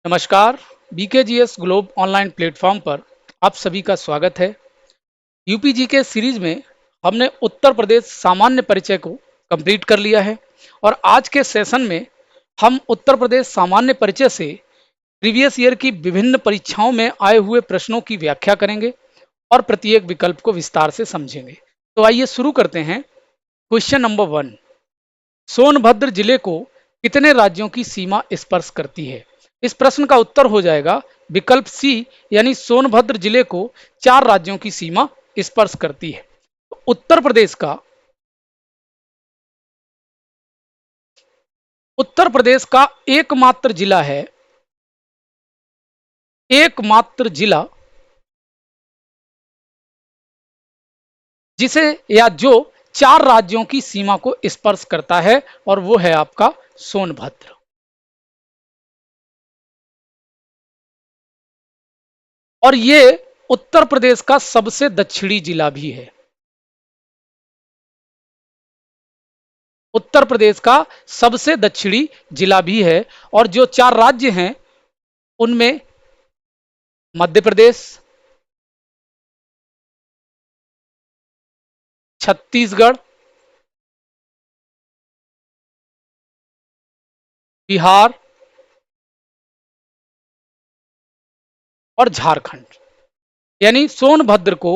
नमस्कार। बीकेजीएस globe online platform पर आप सभी का स्वागत है। यूपीजी के सीरीज में हमने उत्तर प्रदेश सामान्य परिचय को कंप्लीट कर लिया है और आज के सेशन में हम उत्तर प्रदेश सामान्य परिचय से प्रीवियस ईयर की विभिन्न परीक्षाओं में आए हुए प्रश्नों की व्याख्या करेंगे और प्रत्येक विकल्प को विस्तार से समझेंगे। तो आइए शुरू करते हैं। क्वेश्चन नंबर 1, सोनभद्र जिले को कितने राज्यों की सीमा स्पर्श करती है? इस प्रश्न का उत्तर हो जाएगा विकल्प सी, यानी सोनभद्र जिले को 4 राज्यों की सीमा स्पर्श करती है। उत्तर प्रदेश का एकमात्र जिला जिसे या जो 4 राज्यों की सीमा को स्पर्श करता है और वो है आपका सोनभद्र। और ये उत्तर प्रदेश का सबसे दक्षिणी जिला भी है। उत्तर प्रदेश का सबसे दक्षिणी जिला भी है। और जो 4 राज्य हैं उनमें मध्य प्रदेश, छत्तीसगढ़, बिहार और झारखंड। यानी सोनभद्र को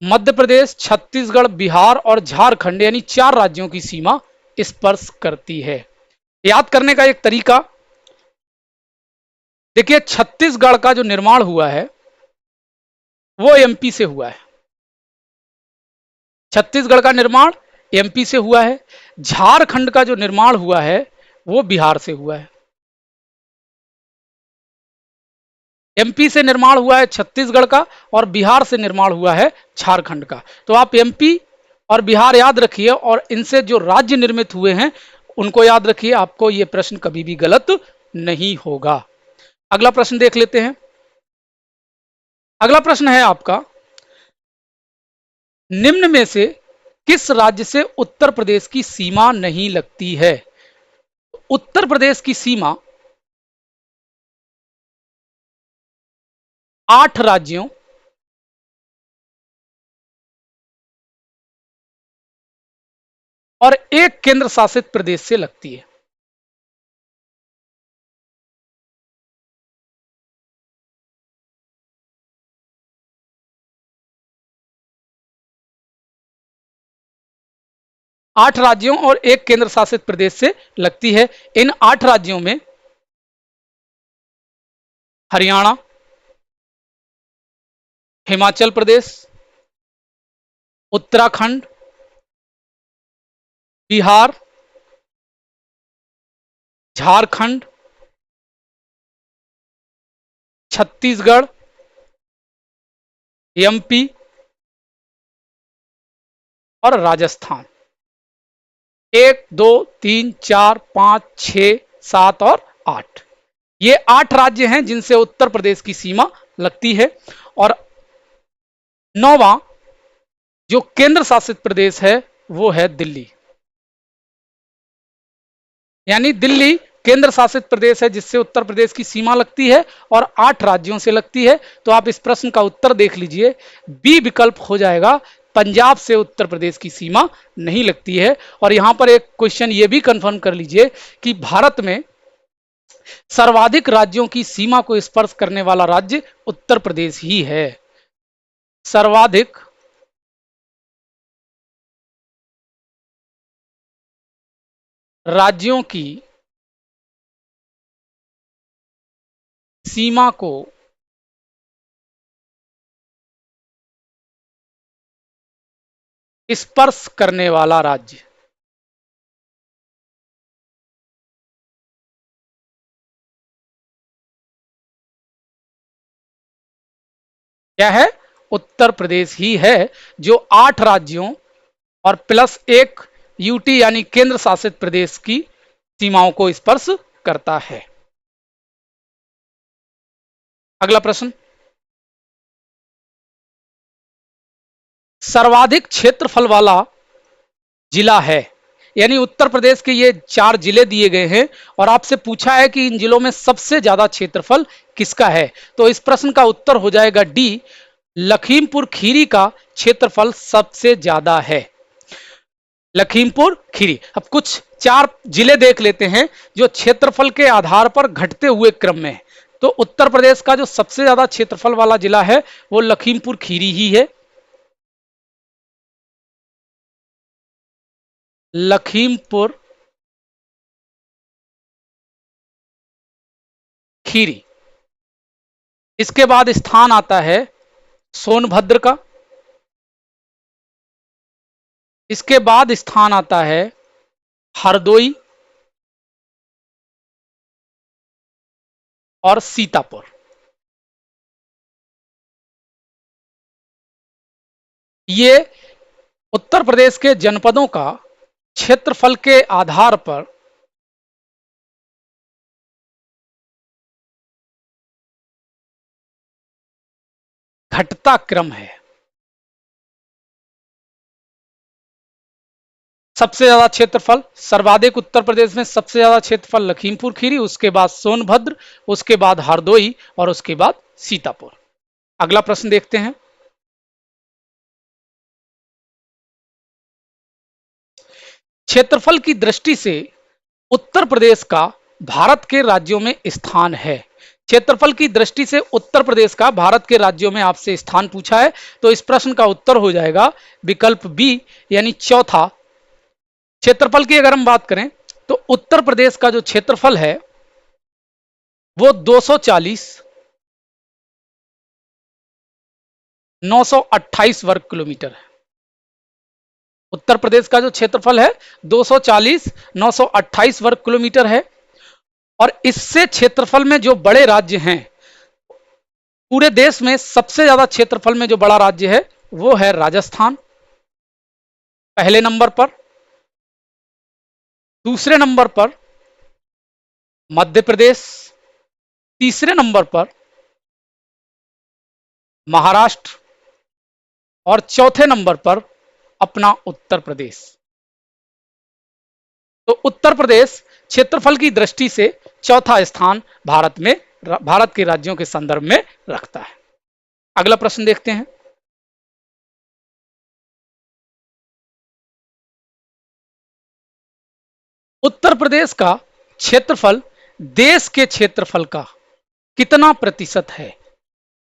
मध्य प्रदेश, छत्तीसगढ़, बिहार और झारखंड यानी 4 राज्यों की सीमा स्पर्श करती है। याद करने का एक तरीका देखिए, छत्तीसगढ़ का जो निर्माण हुआ है वो एमपी से हुआ है। छत्तीसगढ़ का निर्माण एमपी से हुआ है। झारखंड का जो निर्माण हुआ है वो बिहार से हुआ है। एमपी से निर्माण हुआ है छत्तीसगढ़ का और बिहार से निर्माण हुआ है झारखंड का। तो आप एमपी और बिहार याद रखिए और इनसे जो राज्य निर्मित हुए हैं उनको याद रखिए, आपको यह प्रश्न कभी भी गलत नहीं होगा। अगला प्रश्न देख लेते हैं। अगला प्रश्न है आपका, निम्न में से किस राज्य से उत्तर प्रदेश की सीमा नहीं लगती है? उत्तर प्रदेश की सीमा 8 राज्यों और एक केंद्र शासित प्रदेश से लगती है। 8 राज्यों और एक केंद्र शासित प्रदेश से लगती है। इन 8 राज्यों में हरियाणा, हिमाचल प्रदेश, उत्तराखंड, बिहार, झारखंड, छत्तीसगढ़, एमपी और राजस्थान। 1, 2, 3, 4, 5, 6, 7 और 8, ये 8 राज्य हैं जिनसे उत्तर प्रदेश की सीमा लगती है। और 9वां जो केंद्र शासित प्रदेश है वो है दिल्ली। यानी दिल्ली केंद्र शासित प्रदेश है जिससे उत्तर प्रदेश की सीमा लगती है और 8 राज्यों से लगती है। तो आप इस प्रश्न का उत्तर देख लीजिए, बी विकल्प हो जाएगा, पंजाब से उत्तर प्रदेश की सीमा नहीं लगती है। और यहां पर एक क्वेश्चन ये भी कंफर्म कर लीजिए कि भारत में सर्वाधिक राज्यों की सीमा को स्पर्श करने वाला राज्य उत्तर प्रदेश ही है। सर्वाधिक राज्यों की सीमा को स्पर्श करने वाला राज्य क्या है? उत्तर प्रदेश ही है, जो 8 राज्यों और प्लस एक यूटी यानी केंद्र शासित प्रदेश की सीमाओं को स्पर्श करता है। अगला प्रश्न, सर्वाधिक क्षेत्रफल वाला जिला है, यानी उत्तर प्रदेश के ये 4 जिले दिए गए हैं और आपसे पूछा है कि इन जिलों में सबसे ज्यादा क्षेत्रफल किसका है, तो इस प्रश्न का उत्तर हो जाएगा डी, लखीमपुर खीरी का क्षेत्रफल सबसे ज्यादा है। लखीमपुर खीरी। अब कुछ 4 जिले देख लेते हैं जो क्षेत्रफल के आधार पर घटते हुए क्रम में है। तो उत्तर प्रदेश का जो सबसे ज्यादा क्षेत्रफल वाला जिला है वो लखीमपुर खीरी ही है। लखीमपुर खीरी। इसके बाद स्थान आता है सोनभद्र का। इसके बाद स्थान आता है हरदोई और सीतापुर। ये उत्तर प्रदेश के जनपदों का क्षेत्रफल के आधार पर घटता क्रम है। सबसे ज्यादा क्षेत्रफल सर्वाधिक उत्तर प्रदेश में सबसे ज्यादा क्षेत्रफल लखीमपुर खीरी, उसके बाद सोनभद्र, उसके बाद हरदोई और उसके बाद सीतापुर। अगला प्रश्न देखते हैं। क्षेत्रफल की दृष्टि से उत्तर प्रदेश का भारत के राज्यों में स्थान है। क्षेत्रफल की दृष्टि से उत्तर प्रदेश का भारत के राज्यों में आपसे स्थान पूछा है, तो इस प्रश्न का उत्तर हो जाएगा विकल्प बी, यानी चौथा। क्षेत्रफल की अगर हम बात करें तो उत्तर प्रदेश का जो क्षेत्रफल है वो 240,928 वर्ग किलोमीटर है। उत्तर प्रदेश का जो क्षेत्रफल है 240,928 वर्ग किलोमीटर है। और इससे क्षेत्रफल में जो बड़े राज्य हैं, पूरे देश में सबसे ज्यादा क्षेत्रफल में जो बड़ा राज्य है वो है राजस्थान पहले नंबर पर। दूसरे नंबर पर मध्य प्रदेश, तीसरे नंबर पर महाराष्ट्र और चौथे नंबर पर अपना उत्तर प्रदेश। तो उत्तर प्रदेश क्षेत्रफल की दृष्टि से चौथा स्थान भारत के राज्यों के संदर्भ में रखता है। अगला प्रश्न देखते हैं। उत्तर प्रदेश का क्षेत्रफल देश के क्षेत्रफल का कितना प्रतिशत है?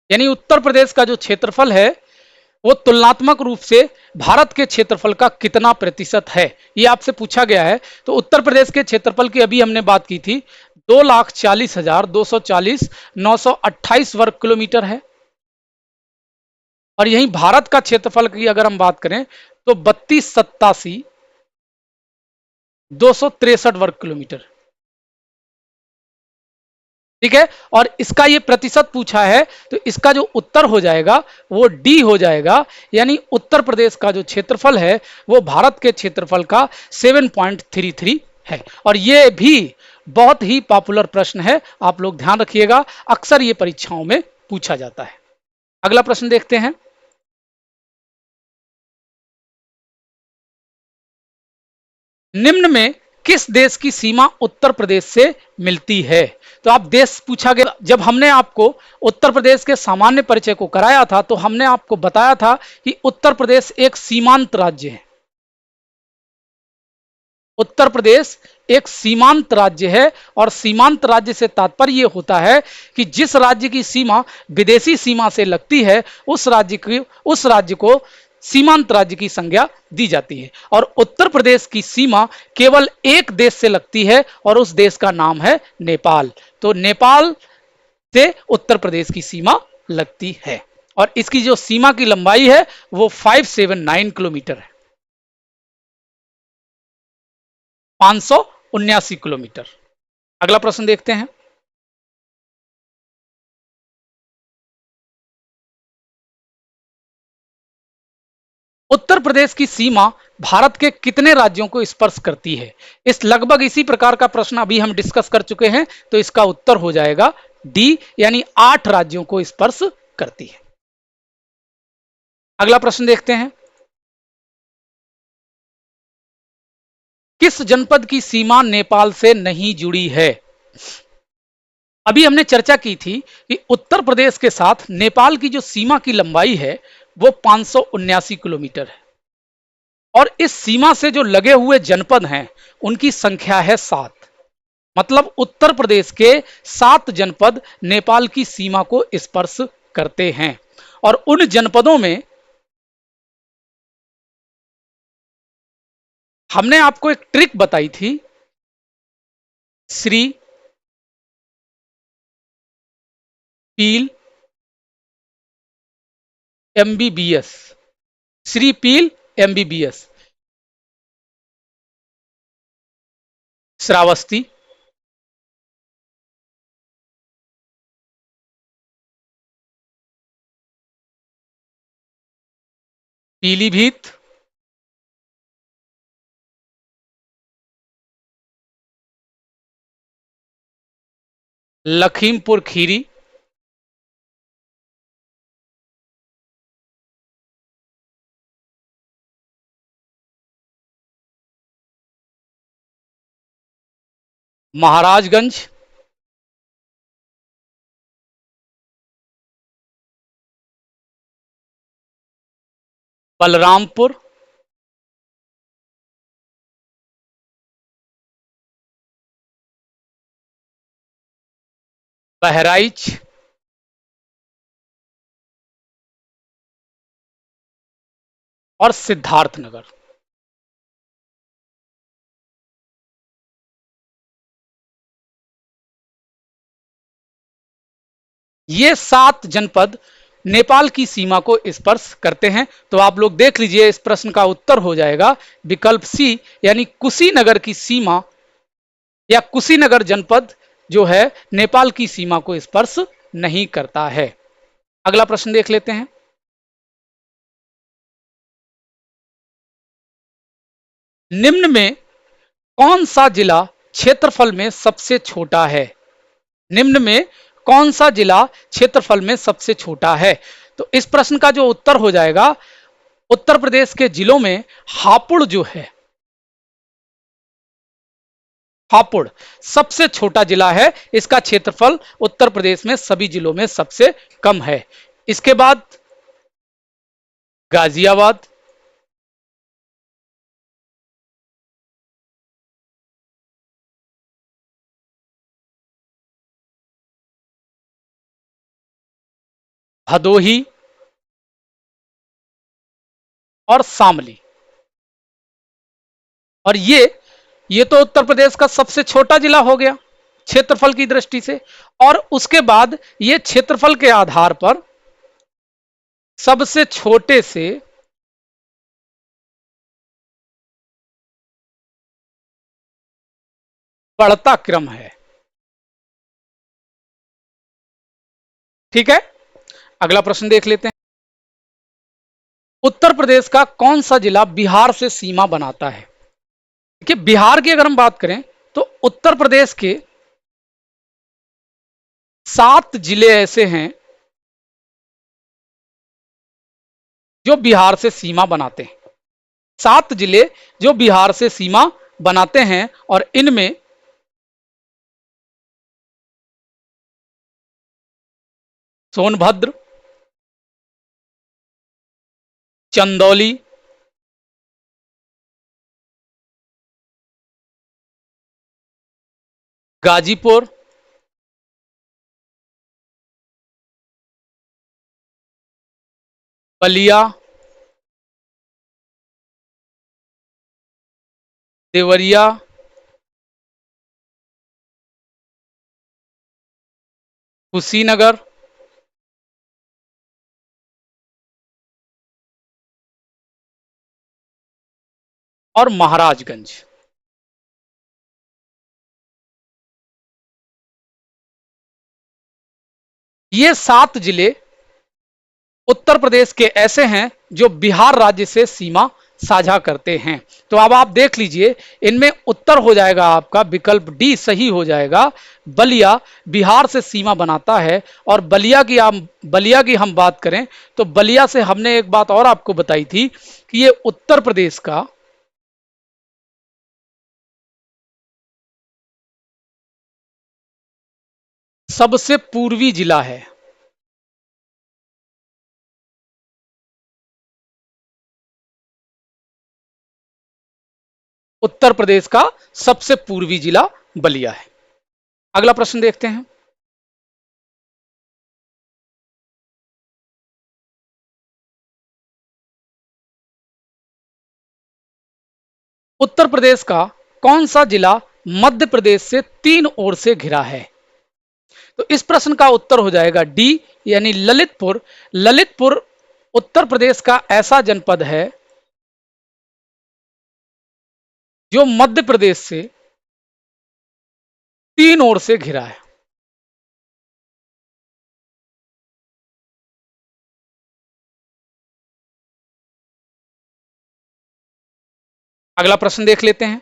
यानी उत्तर प्रदेश का जो क्षेत्रफल है वो तुलनात्मक रूप से भारत के क्षेत्रफल का कितना प्रतिशत है, ये आपसे पूछा गया है। तो उत्तर प्रदेश के क्षेत्रफल की अभी हमने बात की थी, 2,40,240,928 वर्ग किलोमीटर है। और यहीं भारत का क्षेत्रफल की अगर हम बात करें तो 32,87,263 वर्ग किलोमीटर। ठीक है, और इसका ये प्रतिशत पूछा है तो इसका जो उत्तर हो जाएगा वो डी हो जाएगा, यानी उत्तर प्रदेश का जो क्षेत्रफल है वो भारत के क्षेत्रफल का 7.33 है। और ये भी बहुत ही पॉपुलर प्रश्न है, आप लोग ध्यान रखिएगा, अक्सर ये परीक्षाओं में पूछा जाता है। अगला प्रश्न देखते हैं। निम्न में किस देश की सीमा उत्तर प्रदेश से मिलती है? तो आप देश पूछा गया। जब हमने आपको उत्तर प्रदेश के सामान्य परिचय को कराया था तो हमने आपको बताया था कि उत्तर प्रदेश एक सीमांत राज्य है। उत्तर प्रदेश एक सीमांत राज्य है और सीमांत राज्य से तात्पर्य यह होता है कि जिस राज्य की सीमा विदेशी सीमा से लगती है उस राज्य को सीमांत राज्य की संज्ञा दी जाती है। और उत्तर प्रदेश की सीमा केवल एक देश से लगती है और उस देश का नाम है नेपाल। तो नेपाल से उत्तर प्रदेश की सीमा लगती है और इसकी जो सीमा की लंबाई है वो 579 किलोमीटर है, 579 किलोमीटर। अगला प्रश्न देखते हैं। उत्तर प्रदेश की सीमा भारत के कितने राज्यों को स्पर्श करती है? इस लगभग इसी प्रकार का प्रश्न अभी हम डिस्कस कर चुके हैं, तो इसका उत्तर हो जाएगा डी, यानी 8 राज्यों को स्पर्श करती है। अगला प्रश्न देखते हैं। किस जनपद की सीमा नेपाल से नहीं जुड़ी है? अभी हमने चर्चा की थी कि उत्तर प्रदेश के साथ नेपाल की जो सीमा की लंबाई है वो 579 किलोमीटर है और इस सीमा से जो लगे हुए जनपद हैं उनकी संख्या है 7। मतलब उत्तर प्रदेश के 7 जनपद नेपाल की सीमा को स्पर्श करते हैं और उन जनपदों में हमने आपको एक ट्रिक बताई थी, श्री पील एमबीबीएस, श्री पील एमबीबीएस, श्रावस्ती, पीलीभीत, लखीमपुर खीरी, महाराजगंज, बलरामपुर, बहराइच, और सिद्धार्थनगर। ये 7 जनपद नेपाल की सीमा को स्पर्श करते हैं। तो आप लोग देख लीजिए, इस प्रश्न का उत्तर हो जाएगा विकल्प सी, यानी कुशीनगर की सीमा या कुशीनगर जनपद जो है नेपाल की सीमा को स्पर्श नहीं करता है। अगला प्रश्न देख लेते हैं। निम्न में कौन सा जिला क्षेत्रफल में सबसे छोटा है? निम्न में कौन सा जिला क्षेत्रफल में सबसे छोटा है? तो इस प्रश्न का जो उत्तर हो जाएगा, उत्तर प्रदेश के जिलों में हापुड़ जो है, हापुड़ सबसे छोटा जिला है। इसका क्षेत्रफल उत्तर प्रदेश में सभी जिलों में सबसे कम है। इसके बाद गाजियाबाद, भदोही और शामली। और ये तो उत्तर प्रदेश का सबसे छोटा जिला हो गया क्षेत्रफल की दृष्टि से। और उसके बाद ये क्षेत्रफल के आधार पर सबसे छोटे से बढ़ता क्रम है। ठीक है, अगला प्रश्न देख लेते हैं। उत्तर प्रदेश का कौन सा जिला बिहार से सीमा बनाता है? देखिए, बिहार की अगर हम बात करें तो उत्तर प्रदेश के 7 जिले ऐसे हैं जो बिहार से सीमा बनाते हैं। 7 जिले जो बिहार से सीमा बनाते हैं और इनमें सोनभद्र, चंदौली, गाजीपुर, बलिया, देवरिया, कुशीनगर और महाराजगंज। ये 7 जिले उत्तर प्रदेश के ऐसे हैं जो बिहार राज्य से सीमा साझा करते हैं। तो अब आप देख लीजिए, इनमें उत्तर हो जाएगा आपका विकल्प डी सही हो जाएगा। बलिया बिहार से सीमा बनाता है। और बलिया की हम बात करें तो बलिया से हमने एक बात और आपको बताई थी कि ये उत्तर प्रदेश का सबसे पूर्वी जिला है? उत्तर प्रदेश का सबसे पूर्वी जिला बलिया है। अगला प्रश्न देखते हैं। उत्तर प्रदेश का कौन सा जिला मध्य प्रदेश से 3 ओर से घिरा है? तो इस प्रश्न का उत्तर हो जाएगा डी, यानी ललितपुर। ललितपुर उत्तर प्रदेश का ऐसा जनपद है जो मध्य प्रदेश से 3 ओर से घिरा है। अगला प्रश्न देख लेते हैं।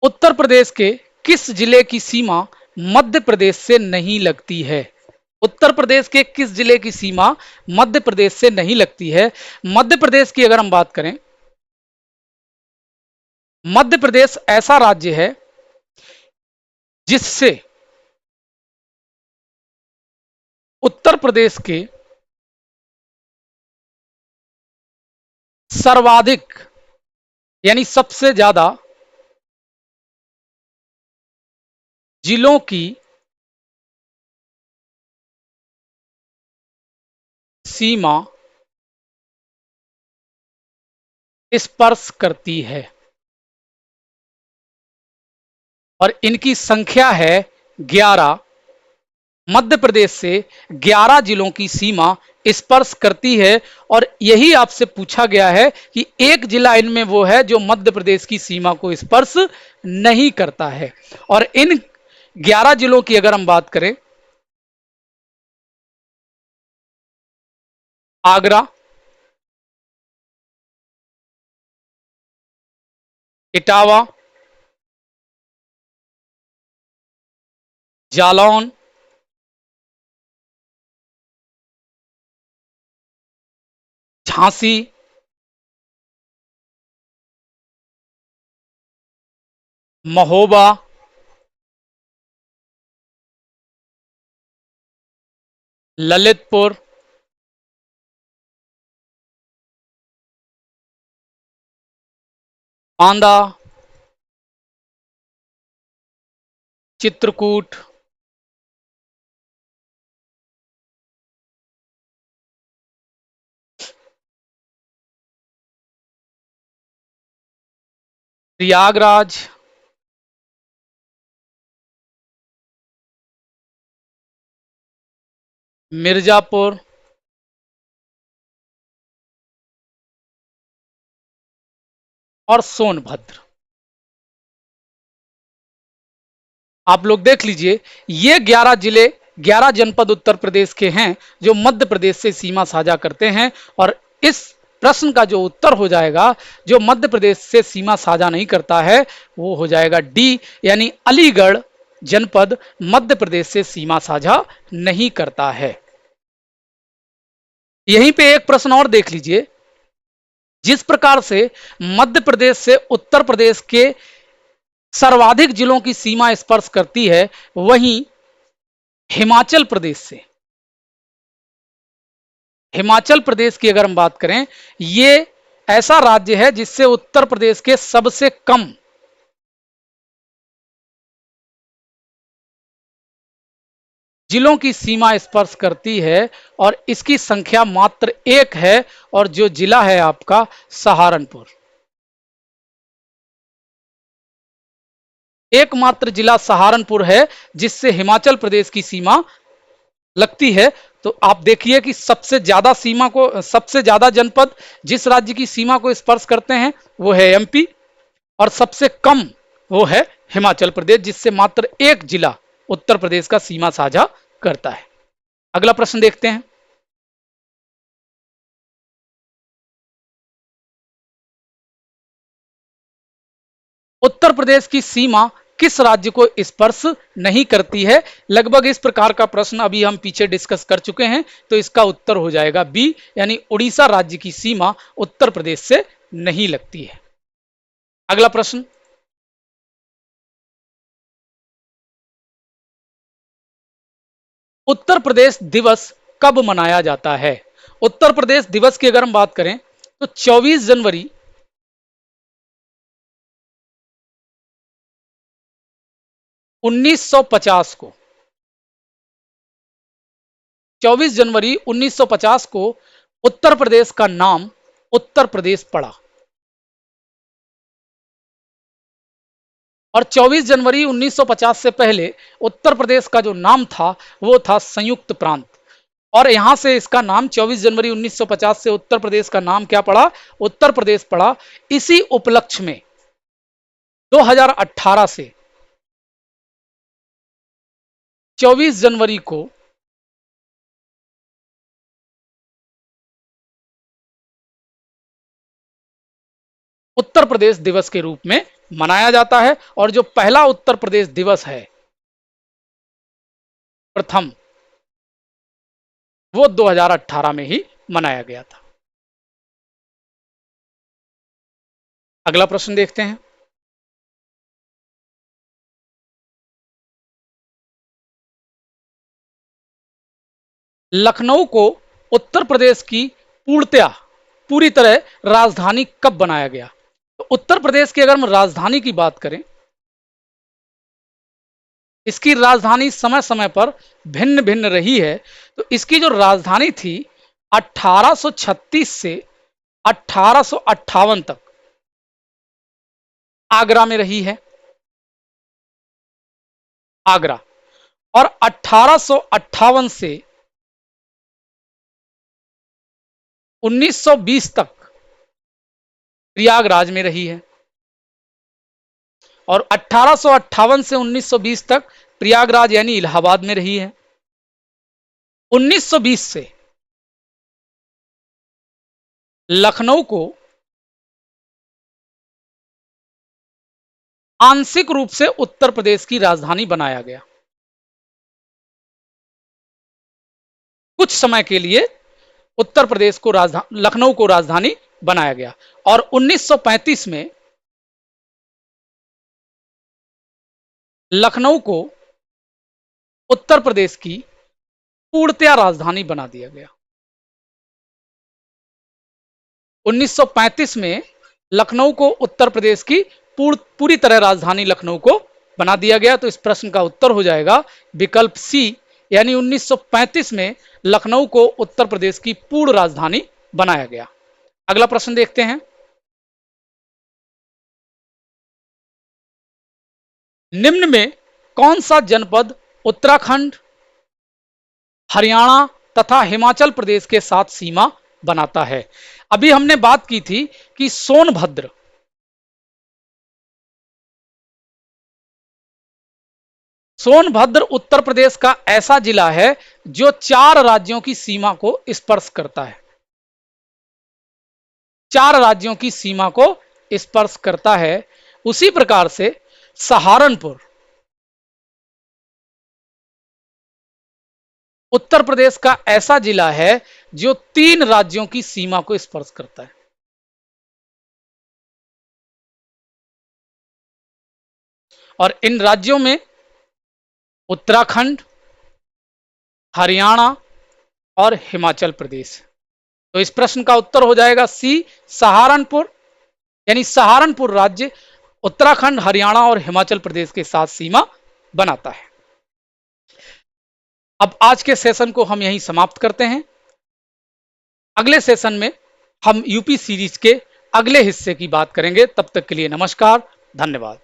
उत्तर प्रदेश के किस जिले की सीमा मध्य प्रदेश से नहीं लगती है? उत्तर प्रदेश के किस जिले की सीमा मध्य प्रदेश से नहीं लगती है? मध्य प्रदेश की अगर हम बात करें, मध्य प्रदेश ऐसा राज्य है जिससे उत्तर प्रदेश के सर्वाधिक, यानी सबसे ज्यादा जिलों की सीमा स्पर्श करती है और इनकी संख्या है 11। मध्य प्रदेश से 11 जिलों की सीमा स्पर्श करती है और यही आपसे पूछा गया है कि एक जिला इनमें वो है जो मध्य प्रदेश की सीमा को स्पर्श नहीं करता है। और इन 11 जिलों की अगर हम बात करें, आगरा, इटावा, जालौन, झांसी, महोबा, ललितपुर, बांदा, चित्रकूट, प्रयागराज, मिर्जापुर और सोनभद्र। आप लोग देख लीजिए, ये 11 जिले, 11 जनपद उत्तर प्रदेश के हैं जो मध्य प्रदेश से सीमा साझा करते हैं। और इस प्रश्न का जो उत्तर हो जाएगा, जो मध्य प्रदेश से सीमा साझा नहीं करता है, वो हो जाएगा डी, यानी अलीगढ़ जनपद मध्य प्रदेश से सीमा साझा नहीं करता है। यहीं पे एक प्रश्न और देख लीजिए। जिस प्रकार से मध्य प्रदेश से उत्तर प्रदेश के सर्वाधिक जिलों की सीमा स्पर्श करती है, वहीं हिमाचल प्रदेश की अगर हम बात करें, ये ऐसा राज्य है जिससे उत्तर प्रदेश के सबसे कम जिलों की सीमा स्पर्श करती है और इसकी संख्या मात्र 1 है, और जो जिला है आपका सहारनपुर। एकमात्र जिला सहारनपुर है जिससे हिमाचल प्रदेश की सीमा लगती है। तो आप देखिए कि सबसे ज्यादा जनपद जिस राज्य की सीमा को स्पर्श करते हैं वो है एमपी, और सबसे कम वो है हिमाचल प्रदेश जिससे मात्र 1 जिला उत्तर प्रदेश का सीमा साझा करता है। अगला प्रश्न देखते हैं। उत्तर प्रदेश की सीमा किस राज्य को स्पर्श नहीं करती है? लगभग इस प्रकार का प्रश्न अभी हम पीछे डिस्कस कर चुके हैं, तो इसका उत्तर हो जाएगा बी, यानी उड़ीसा राज्य की सीमा उत्तर प्रदेश से नहीं लगती है। अगला प्रश्न, उत्तर प्रदेश दिवस कब मनाया जाता है? उत्तर प्रदेश दिवस की अगर हम बात करें तो 24 जनवरी 1950 को, 24 जनवरी 1950 को उत्तर प्रदेश का नाम उत्तर प्रदेश पड़ा और 24 जनवरी 1950 से पहले उत्तर प्रदेश का जो नाम था वो था संयुक्त प्रांत। और यहां से इसका नाम 24 जनवरी 1950 से उत्तर प्रदेश का नाम क्या पड़ा? उत्तर प्रदेश पड़ा। इसी उपलक्ष्य में 2018 से 24 जनवरी को उत्तर प्रदेश दिवस के रूप में मनाया जाता है। और जो पहला उत्तर प्रदेश दिवस है प्रथम, वो 2018 में ही मनाया गया था। अगला प्रश्न देखते हैं, लखनऊ को उत्तर प्रदेश की पूर्णतया पूरी तरह राजधानी कब बनाया गया? तो उत्तर प्रदेश की अगर हम राजधानी की बात करें, इसकी राजधानी समय समय पर भिन्न भिन्न रही है। तो इसकी जो राजधानी थी 1836 से 1858 तक आगरा में रही है, आगरा। और 1858 से 1920 तक प्रयागराज में रही है। और 1858 से 1920 तक प्रयागराज यानी इलाहाबाद में रही है। 1920 से लखनऊ को आंशिक रूप से उत्तर प्रदेश की राजधानी बनाया गया। कुछ समय के लिए उत्तर प्रदेश को लखनऊ को राजधानी बनाया गया। और 1935 में लखनऊ को उत्तर प्रदेश की पूर्णतया राजधानी बना दिया गया। 1935 में लखनऊ को उत्तर प्रदेश की पूरी तरह राजधानी लखनऊ को बना दिया गया। तो इस प्रश्न का उत्तर हो जाएगा विकल्प सी, यानी 1935 में लखनऊ को उत्तर प्रदेश की पूर्ण राजधानी बनाया गया। अगला प्रश्न देखते हैं, निम्न में कौन सा जनपद उत्तराखंड, हरियाणा तथा हिमाचल प्रदेश के साथ सीमा बनाता है? अभी हमने बात की थी कि सोनभद्र उत्तर प्रदेश का ऐसा जिला है जो 4 राज्यों की सीमा को स्पर्श करता है। 4 राज्यों की सीमा को स्पर्श करता है। उसी प्रकार से सहारनपुर उत्तर प्रदेश का ऐसा जिला है जो 3 राज्यों की सीमा को स्पर्श करता है। और इन राज्यों में उत्तराखंड, हरियाणा और हिमाचल प्रदेश। तो इस प्रश्न का उत्तर हो जाएगा सी, सहारनपुर। यानी सहारनपुर राज्य उत्तराखंड, हरियाणा और हिमाचल प्रदेश के साथ सीमा बनाता है। अब आज के सेशन को हम यहीं समाप्त करते हैं। अगले सेशन में हम यूपी सीरीज के अगले हिस्से की बात करेंगे। तब तक के लिए नमस्कार, धन्यवाद।